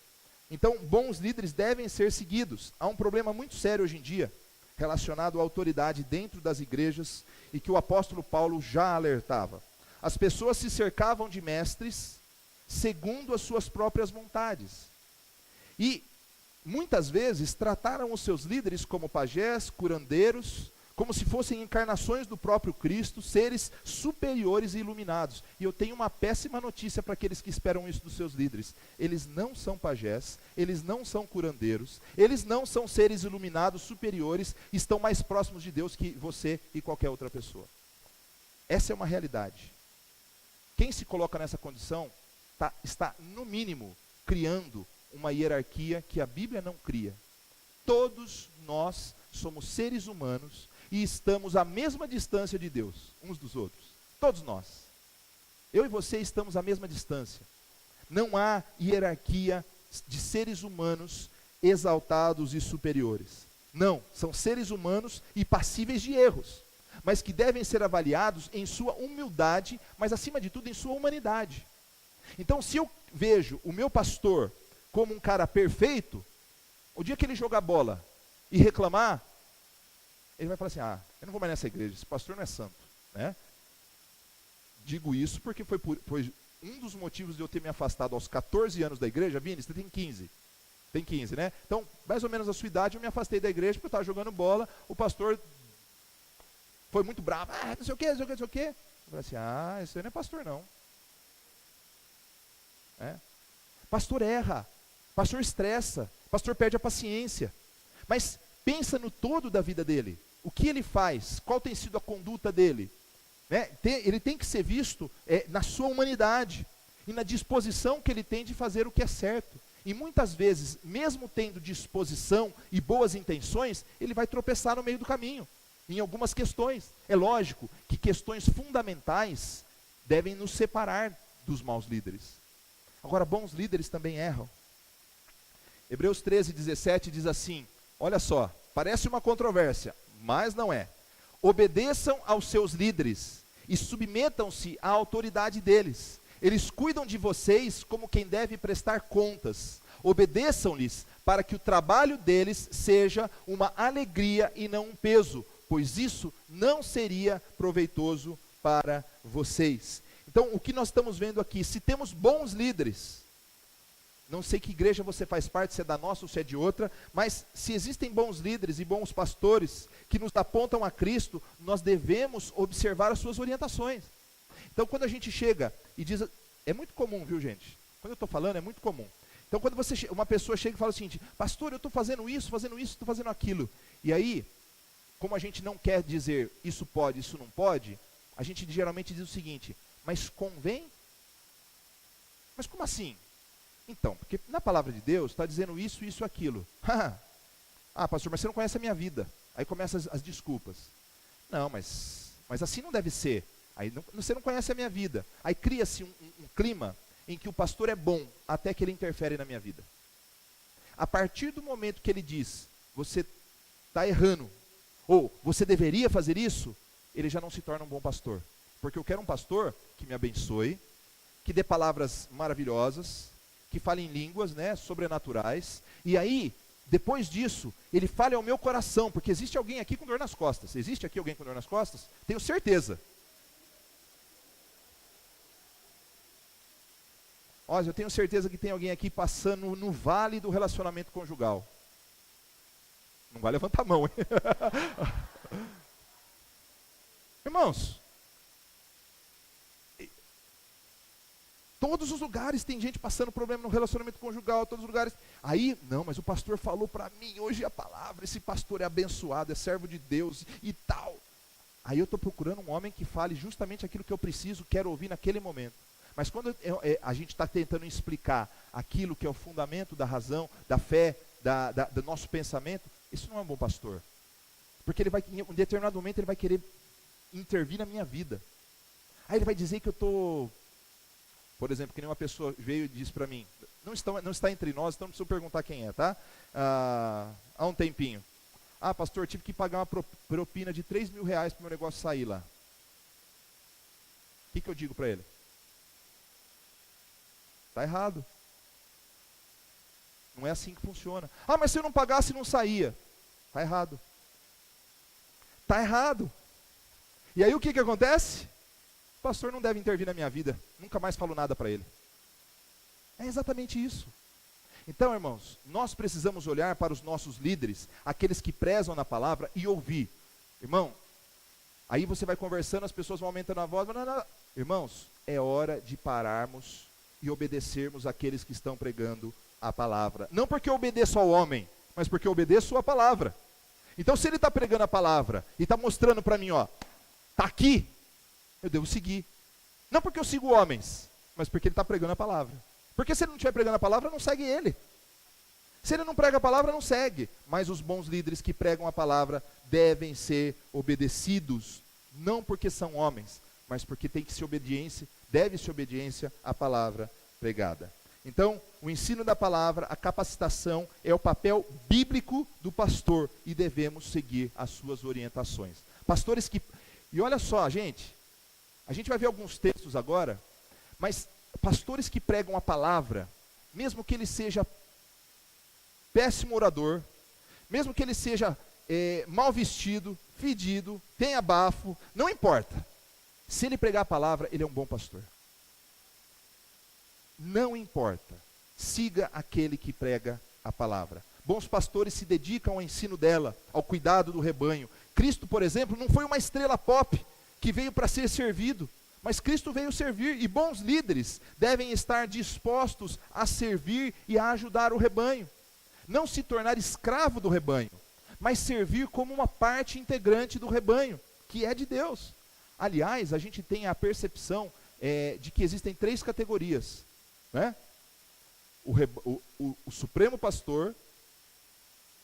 Então, bons líderes devem ser seguidos. Há um problema muito sério hoje em dia, relacionado à autoridade dentro das igrejas, e que o apóstolo Paulo já alertava. As pessoas se cercavam de mestres segundo as suas próprias vontades. E, muitas vezes, trataram os seus líderes como pajés, curandeiros, como se fossem encarnações do próprio Cristo, seres superiores e iluminados. E eu tenho uma péssima notícia para aqueles que esperam isso dos seus líderes. Eles não são pajés, eles não são curandeiros, eles não são seres iluminados, superiores, estão mais próximos de Deus que você e qualquer outra pessoa. Essa é uma realidade. Quem se coloca nessa condição está, no mínimo, criando uma hierarquia que a Bíblia não cria. Todos nós somos seres humanos e estamos à mesma distância de Deus, uns dos outros. Todos nós. Eu e você estamos à mesma distância. Não há hierarquia de seres humanos exaltados e superiores. Não, são seres humanos e passíveis de erros, mas que devem ser avaliados em sua humildade, mas acima de tudo em sua humanidade. Então, se eu vejo o meu pastor como um cara perfeito, o dia que ele jogar bola e reclamar, ele vai falar assim, eu não vou mais nessa igreja, esse pastor não é santo, né? Digo isso porque foi um dos motivos de eu ter me afastado aos 14 anos da igreja. Vini, você tem 15. Tem 15, né? Então, mais ou menos a sua idade, eu me afastei da igreja porque eu estava jogando bola, o pastor foi muito bravo, não sei o quê, não sei o quê, não sei o quê. Eu falei assim, esse aí não é pastor não. Pastor erra, pastor estressa, pastor perde a paciência. Mas pensa no todo da vida dele. O que ele faz? Qual tem sido a conduta dele? Ele tem que ser visto na sua humanidade e na disposição que ele tem de fazer o que é certo. E muitas vezes, mesmo tendo disposição e boas intenções, ele vai tropeçar no meio do caminho, em algumas questões. É lógico que questões fundamentais devem nos separar dos maus líderes. Agora, bons líderes também erram. Hebreus 13:17 diz assim, olha só, parece uma controvérsia, mas não é. Obedeçam aos seus líderes e submetam-se à autoridade deles. Eles cuidam de vocês como quem deve prestar contas. Obedeçam-lhes para que o trabalho deles seja uma alegria e não um peso, pois isso não seria proveitoso para vocês. Então, o que nós estamos vendo aqui, se temos bons líderes, não sei que igreja você faz parte, se é da nossa ou se é de outra, mas se existem bons líderes e bons pastores que nos apontam a Cristo, nós devemos observar as suas orientações. Então, quando a gente chega e diz, é muito comum, viu gente? Quando eu estou falando, é muito comum. Então, quando uma pessoa chega e fala o seguinte, pastor, eu estou fazendo isso, estou fazendo aquilo. E aí, como a gente não quer dizer, isso pode, isso não pode, a gente geralmente diz o seguinte, mas convém? Mas como assim? Então, porque na palavra de Deus está dizendo isso, isso, aquilo. Pastor, mas você não conhece a minha vida. Aí começam as desculpas. Não, mas assim não deve ser. Aí você não conhece a minha vida. Aí cria-se um clima em que o pastor é bom até que ele interfere na minha vida. A partir do momento que ele diz, você está errando, ou você deveria fazer isso, ele já não se torna um bom pastor. Porque eu quero um pastor que me abençoe, que dê palavras maravilhosas, que fale em línguas, sobrenaturais, e aí, depois disso, ele fale ao meu coração, porque existe alguém aqui com dor nas costas. Existe aqui alguém com dor nas costas? Tenho certeza. Olha, eu tenho certeza que tem alguém aqui passando no vale do relacionamento conjugal. Não vai levantar a mão, hein? Irmãos, todos os lugares tem gente passando problema no relacionamento conjugal, todos os lugares. Aí, não, mas o pastor falou para mim hoje a palavra, esse pastor é abençoado, é servo de Deus e tal. Aí eu estou procurando um homem que fale justamente aquilo que eu preciso, quero ouvir naquele momento. Mas quando a gente está tentando explicar aquilo que é o fundamento da razão, da fé, do nosso pensamento, isso não é um bom pastor. Porque ele vai, em um determinado momento, ele vai querer intervir na minha vida. Aí ele vai dizer que eu estou... Por exemplo, que nem uma pessoa veio e disse para mim, não está entre nós, então não preciso perguntar quem é, tá? Há um tempinho. Pastor, tive que pagar uma propina de R$3.000 para o meu negócio sair lá. O que eu digo para ele? Está errado. Não é assim que funciona. Ah, mas se eu não pagasse, não saía. Está errado. Está errado. E aí o que acontece? O pastor não deve intervir na minha vida. Nunca mais falo nada para ele. É exatamente isso. Então, irmãos, nós precisamos olhar para os nossos líderes, aqueles que prezam na palavra, e ouvir. Irmão, aí você vai conversando, as pessoas vão aumentando a voz. Não. Irmãos, é hora de pararmos e obedecermos aqueles que estão pregando a palavra. Não porque eu obedeço ao homem, mas porque eu obedeço a palavra. Então, se ele está pregando a palavra e está mostrando para mim, ó, está aqui, eu devo seguir. Não porque eu sigo homens, mas porque ele está pregando a palavra. Porque se ele não estiver pregando a palavra, não segue ele. Se ele não prega a palavra, não segue. Mas os bons líderes que pregam a palavra devem ser obedecidos, não porque são homens, mas porque tem que ser obediência, deve-se obediência à palavra pregada. Então, o ensino da palavra, a capacitação, é o papel bíblico do pastor e devemos seguir as suas orientações. Pastores que... E olha só, a gente vai ver alguns textos agora, mas pastores que pregam a palavra, mesmo que ele seja péssimo orador, mesmo que ele seja mal vestido, fedido, tenha bafo, não importa. Se ele pregar a palavra, ele é um bom pastor. Não importa. Siga aquele que prega a palavra. Bons pastores se dedicam ao ensino dela, ao cuidado do rebanho. Cristo, por exemplo, não foi uma estrela pop que veio para ser servido, mas Cristo veio servir, e bons líderes devem estar dispostos a servir e a ajudar o rebanho. Não se tornar escravo do rebanho, mas servir como uma parte integrante do rebanho, que é de Deus. Aliás, a gente tem a percepção de que existem 3 categorias, né? O supremo pastor,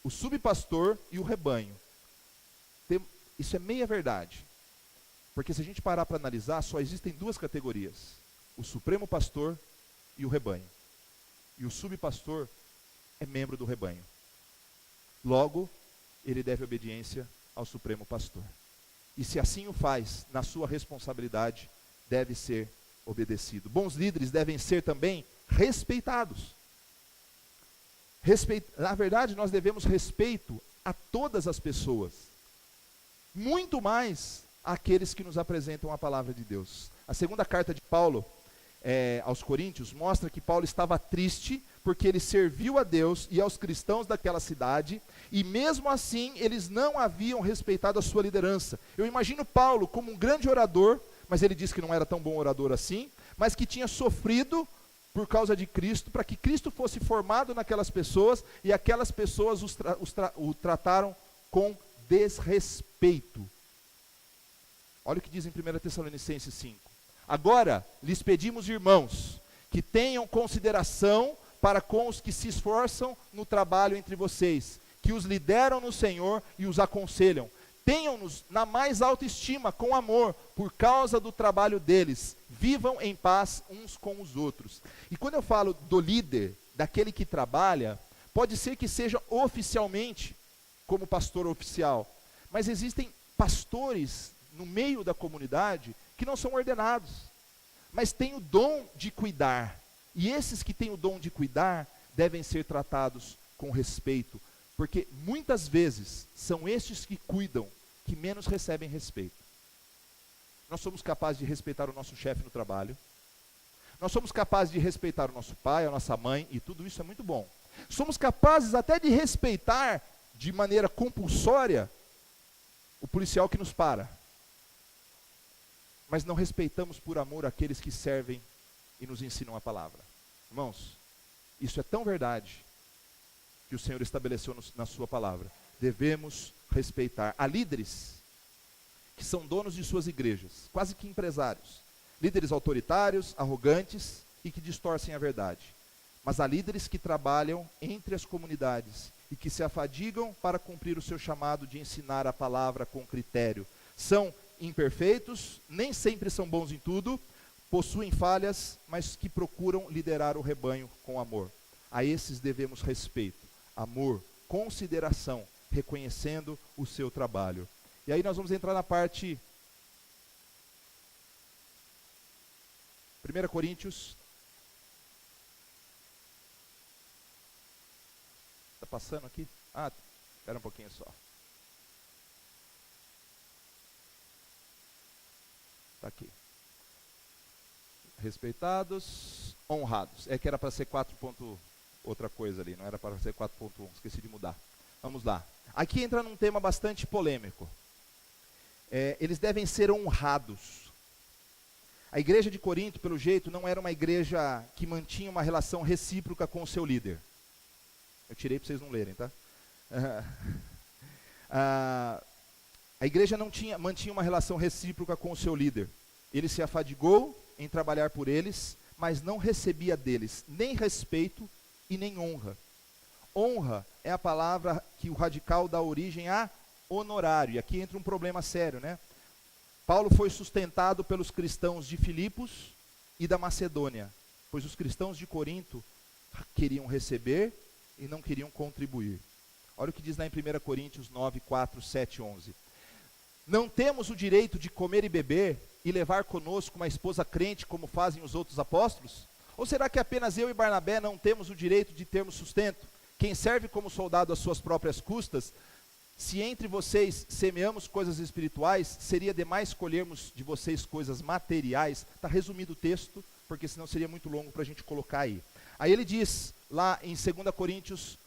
o subpastor e o rebanho. Isso é meia verdade. Porque se a gente parar para analisar, só existem 2 categorias: o supremo pastor e o rebanho. E o subpastor é membro do rebanho. Logo, ele deve obediência ao supremo pastor. E se assim o faz, na sua responsabilidade, deve ser obedecido. Bons líderes devem ser também respeitados. Na verdade, nós devemos respeito a todas as pessoas. Muito mais àqueles que nos apresentam a palavra de Deus. A segunda carta de Paulo aos Coríntios mostra que Paulo estava triste porque ele serviu a Deus e aos cristãos daquela cidade, e mesmo assim eles não haviam respeitado a sua liderança. Eu imagino Paulo como um grande orador, mas ele disse que não era tão bom orador assim, mas que tinha sofrido por causa de Cristo, para que Cristo fosse formado naquelas pessoas, e aquelas pessoas o trataram com desrespeito. Olha o que diz em 1 Tessalonicenses 5. Agora, lhes pedimos, irmãos, que tenham consideração para com os que se esforçam no trabalho entre vocês, que os lideram no Senhor e os aconselham. Tenham-nos na mais alta estima, com amor, por causa do trabalho deles. Vivam em paz uns com os outros. E quando eu falo do líder, daquele que trabalha, pode ser que seja oficialmente, como pastor oficial, mas existem pastores no meio da comunidade que não são ordenados, mas têm o dom de cuidar. E esses que têm o dom de cuidar devem ser tratados com respeito, porque muitas vezes são estes que cuidam que menos recebem respeito. Nós somos capazes de respeitar o nosso chefe no trabalho, nós somos capazes de respeitar o nosso pai, a nossa mãe, e tudo isso é muito bom. Somos capazes até de respeitar de maneira compulsória o policial que nos para, mas não respeitamos por amor aqueles que servem e nos ensinam a palavra. Irmãos, isso é tão verdade que o Senhor estabeleceu na sua palavra. Devemos respeitar. Há líderes que são donos de suas igrejas, quase que empresários, líderes autoritários, arrogantes e que distorcem a verdade. Mas há líderes que trabalham entre as comunidades e que se afadigam para cumprir o seu chamado de ensinar a palavra com critério. São imperfeitos, nem sempre são bons em tudo, possuem falhas, mas que procuram liderar o rebanho com amor. A esses devemos respeito, amor, consideração, reconhecendo o seu trabalho. E aí nós vamos entrar na parte 1 Coríntios Está passando aqui? Ah, espera um pouquinho só. Está aqui. Respeitados, honrados. É que era para ser 4. Outra coisa ali, não era para ser 4.1, esqueci de mudar. Vamos lá. Aqui entra num tema bastante polêmico. Eles devem ser honrados. A igreja de Corinto, pelo jeito, não era uma igreja que mantinha uma relação recíproca com o seu líder. Eu tirei para vocês não lerem, tá? A igreja não mantinha uma relação recíproca com o seu líder. Ele se afadigou em trabalhar por eles, mas não recebia deles nem respeito e nem honra. Honra é a palavra que o radical dá origem a honorário. E aqui entra um problema sério, né? Paulo foi sustentado pelos cristãos de Filipos e da Macedônia, pois os cristãos de Corinto queriam receber e não queriam contribuir. Olha o que diz lá em 1 Coríntios 9, 4, 7, 11. Não temos o direito de comer e beber e levar conosco uma esposa crente como fazem os outros apóstolos? Ou será que apenas eu e Barnabé não temos o direito de termos sustento? Quem serve como soldado às suas próprias custas? Se entre vocês semeamos coisas espirituais, seria demais colhermos de vocês coisas materiais? Está resumido o texto, porque senão seria muito longo para a gente colocar aí. Aí ele diz, lá em 2 Coríntios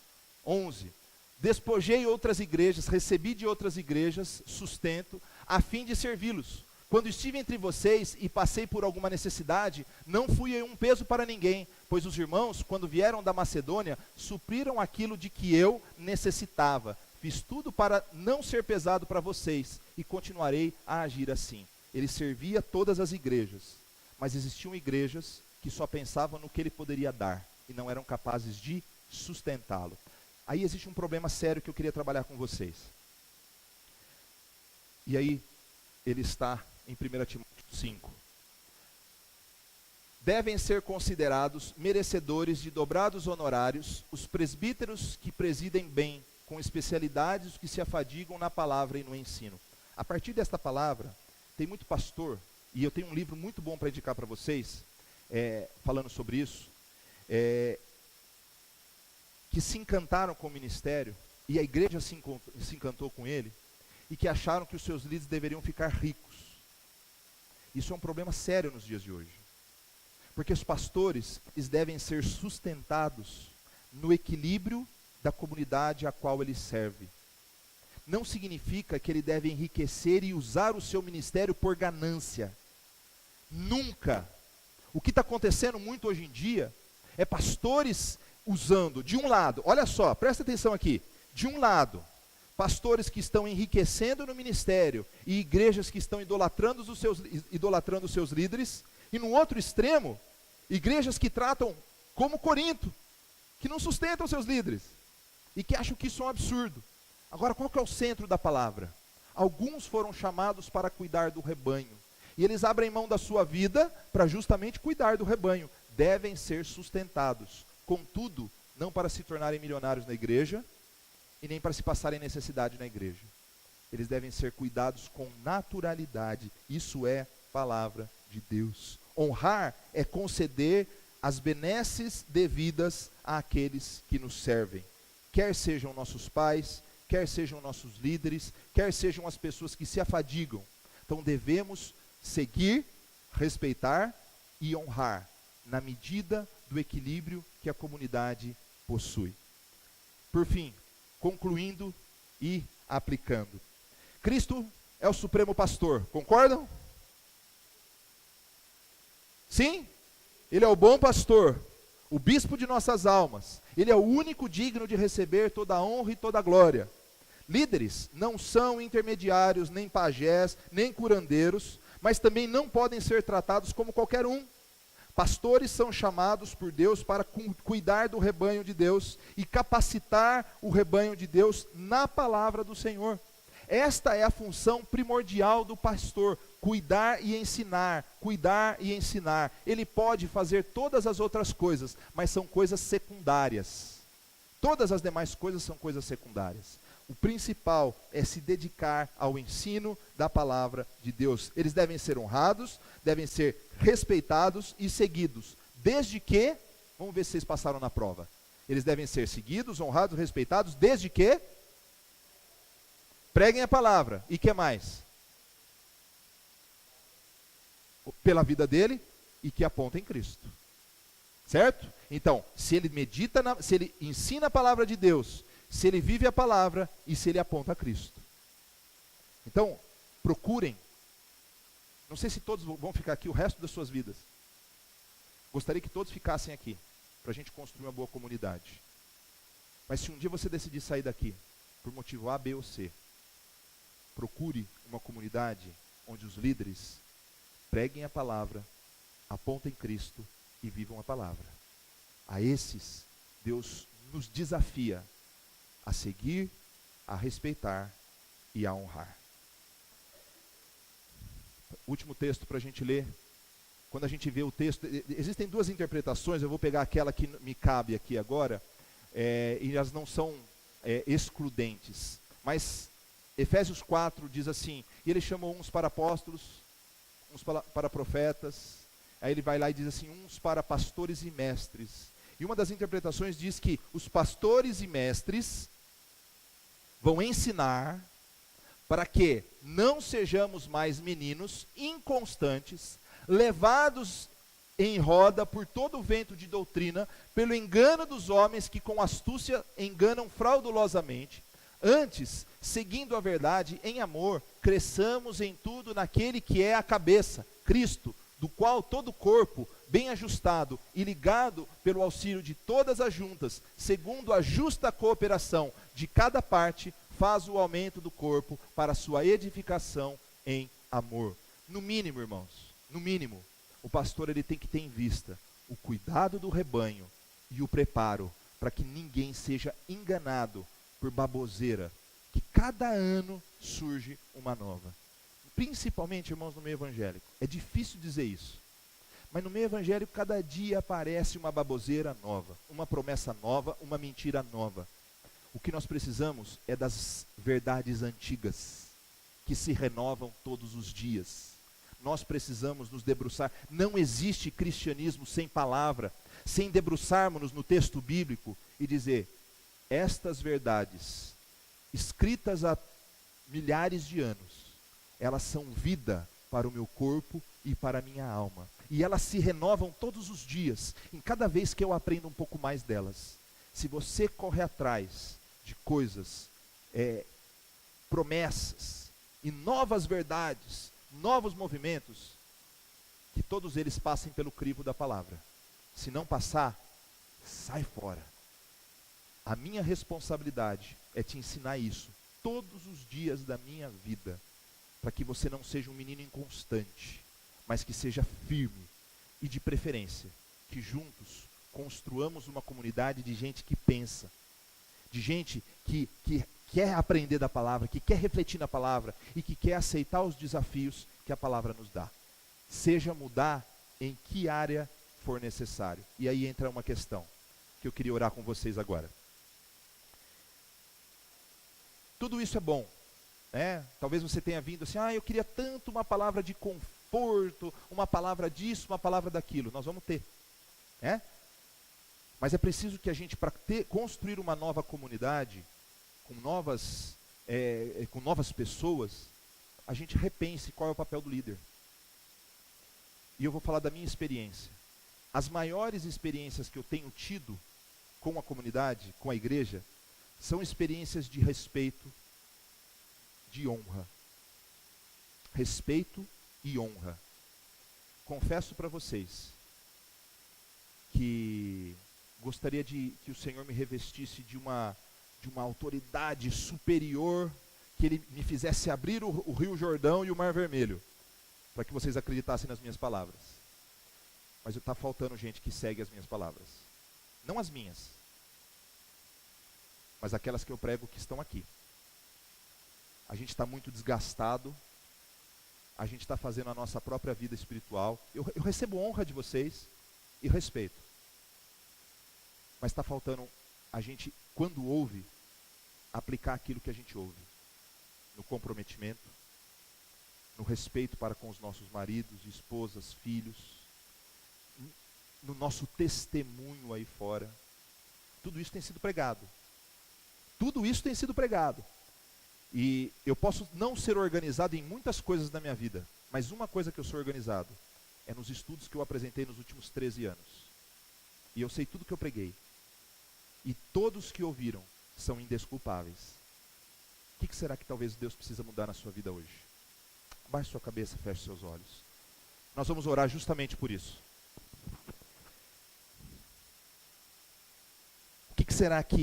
11, despojei outras igrejas, recebi de outras igrejas sustento, a fim de servi-los. Quando estive entre vocês e passei por alguma necessidade, não fui um peso para ninguém, pois os irmãos, quando vieram da Macedônia, supriram aquilo de que eu necessitava. Fiz tudo para não ser pesado para vocês e continuarei a agir assim. Ele servia todas as igrejas, mas existiam igrejas que só pensavam no que ele poderia dar e não eram capazes de sustentá-lo. Aí existe um problema sério que eu queria trabalhar com vocês. E aí ele está em 1 Timóteo 5. Devem ser considerados merecedores de dobrados honorários os presbíteros que presidem bem, com especialidades os que se afadigam na palavra e no ensino. A partir desta palavra, tem muito pastor, e eu tenho um livro muito bom para indicar para vocês, falando sobre isso, que se encantaram com o ministério, e a igreja se encantou com ele, e que acharam que os seus líderes deveriam ficar ricos. Isso é um problema sério nos dias de hoje. Porque os pastores, eles devem ser sustentados no equilíbrio da comunidade a qual ele serve. Não significa que ele deve enriquecer e usar o seu ministério por ganância. Nunca. O que está acontecendo muito hoje em dia é pastores usando, de um lado, olha só, presta atenção aqui, de um lado, pastores que estão enriquecendo no ministério e igrejas que estão idolatrando os seus líderes, e no outro extremo, igrejas que tratam como Corinto, que não sustentam seus líderes, e que acham que isso é um absurdo. Agora, qual que é o centro da palavra? Alguns foram chamados para cuidar do rebanho, e eles abrem mão da sua vida para justamente cuidar do rebanho. Devem ser sustentados, contudo, não para se tornarem milionários na igreja, e nem para se passarem necessidade na igreja. Eles devem ser cuidados com naturalidade. Isso é palavra de Deus. Honrar é conceder as benesses devidas àqueles que nos servem. Quer sejam nossos pais, quer sejam nossos líderes, quer sejam as pessoas que se afadigam. Então devemos seguir, respeitar e honrar, na medida do equilíbrio que a comunidade possui. Por fim, concluindo e aplicando. Cristo é o supremo pastor, concordam? Sim? Ele é o bom pastor, o bispo de nossas almas. Ele é o único digno de receber toda a honra e toda a glória. Líderes não são intermediários, nem pajés, nem curandeiros, mas também não podem ser tratados como qualquer um. Pastores são chamados por Deus para cuidar do rebanho de Deus e capacitar o rebanho de Deus na palavra do Senhor. Esta é a função primordial do pastor, cuidar e ensinar, cuidar e ensinar. Ele pode fazer todas as outras coisas, mas são coisas secundárias. Todas as demais coisas são coisas secundárias. O principal é se dedicar ao ensino da palavra de Deus. Eles devem ser honrados, devem ser respeitados e seguidos, desde que, vamos ver se vocês passaram na prova, Eles devem ser seguidos, honrados, respeitados, desde que preguem a palavra. E que mais? Pela vida dele e que apontem Cristo. Certo? Então, se ele medita, se ele ensina a palavra de Deus, se ele vive a palavra e se ele aponta a Cristo. Então, procurem. Não sei se todos vão ficar aqui o resto das suas vidas. Gostaria que todos ficassem aqui, para a gente construir uma boa comunidade. Mas se um dia você decidir sair daqui, por motivo A, B ou C, procure uma comunidade onde os líderes preguem a palavra, apontem Cristo e vivam a palavra. A esses, Deus nos desafia a seguir, a respeitar e a honrar. Último texto para a gente ler. Quando a gente vê o texto, existem duas interpretações, eu vou pegar aquela que me cabe aqui agora, e elas não são excludentes. Mas Efésios 4 diz assim, e ele chamou uns para apóstolos, uns para profetas, aí ele vai lá e diz assim, uns para pastores e mestres. E uma das interpretações diz que os pastores e mestres vão ensinar para que não sejamos mais meninos inconstantes, levados em roda por todo o vento de doutrina, pelo engano dos homens que com astúcia enganam fraudulosamente. Antes, seguindo a verdade em amor, cresçamos em tudo naquele que é a cabeça, Cristo, do qual todo o corpo, bem ajustado e ligado pelo auxílio de todas as juntas, segundo a justa cooperação de cada parte, faz o aumento do corpo para a sua edificação em amor. No mínimo, irmãos, no mínimo, o pastor ele tem que ter em vista o cuidado do rebanho e o preparo para que ninguém seja enganado por baboseira, que cada ano surge uma nova. Principalmente, irmãos, no meio evangélico. É difícil dizer isso. Mas no meio evangélico, cada dia aparece uma baboseira nova, uma promessa nova, uma mentira nova. O que nós precisamos é das verdades antigas, que se renovam todos os dias. Nós precisamos nos debruçar. Não existe cristianismo sem palavra, sem debruçarmos no texto bíblico e dizer, estas verdades, escritas há milhares de anos, elas são vida para o meu corpo e para a minha alma. E elas se renovam todos os dias, em cada vez que eu aprendo um pouco mais delas. Se você correr atrás de coisas, promessas e novas verdades, novos movimentos, que todos eles passem pelo crivo da palavra. Se não passar, sai fora. A minha responsabilidade é te ensinar isso todos os dias da minha vida, para que você não seja um menino inconstante, mas que seja firme e, de preferência, que juntos construamos uma comunidade de gente que pensa, de gente que quer aprender da palavra, que quer refletir na palavra e que quer aceitar os desafios que a palavra nos dá. Seja mudar em que área for necessário. E aí entra uma questão que eu queria orar com vocês agora. Tudo isso é bom, né? Talvez você tenha vindo assim, eu queria tanto uma palavra de conforto, uma palavra disso, uma palavra daquilo. Nós vamos ter, né? Mas é preciso que a gente, para construir uma nova comunidade, com novas pessoas, a gente repense qual é o papel do líder. E eu vou falar da minha experiência. As maiores experiências que eu tenho tido com a comunidade, com a igreja, são experiências de respeito, de honra. Respeito e honra. Confesso para vocês que gostaria que o Senhor me revestisse de uma autoridade superior, que Ele me fizesse abrir o Rio Jordão e o Mar Vermelho, para que vocês acreditassem nas minhas palavras. Mas está faltando gente que segue as minhas palavras. Não as minhas, mas aquelas que eu prego que estão aqui. A gente está muito desgastado, a gente está fazendo a nossa própria vida espiritual. Eu recebo honra de vocês e respeito. Mas está faltando a gente, quando ouve, aplicar aquilo que a gente ouve. No comprometimento, no respeito para com os nossos maridos, esposas, filhos, no nosso testemunho aí fora. tudo isso tem sido pregado. Tudo isso tem sido pregado. E eu posso não ser organizado em muitas coisas da minha vida, mas uma coisa que eu sou organizado é nos estudos que eu apresentei nos últimos 13 anos. E eu sei tudo que eu preguei. E todos que ouviram são indesculpáveis. O que será que talvez Deus precisa mudar na sua vida hoje? Abaixe sua cabeça, feche seus olhos. Nós vamos orar justamente por isso. O que será que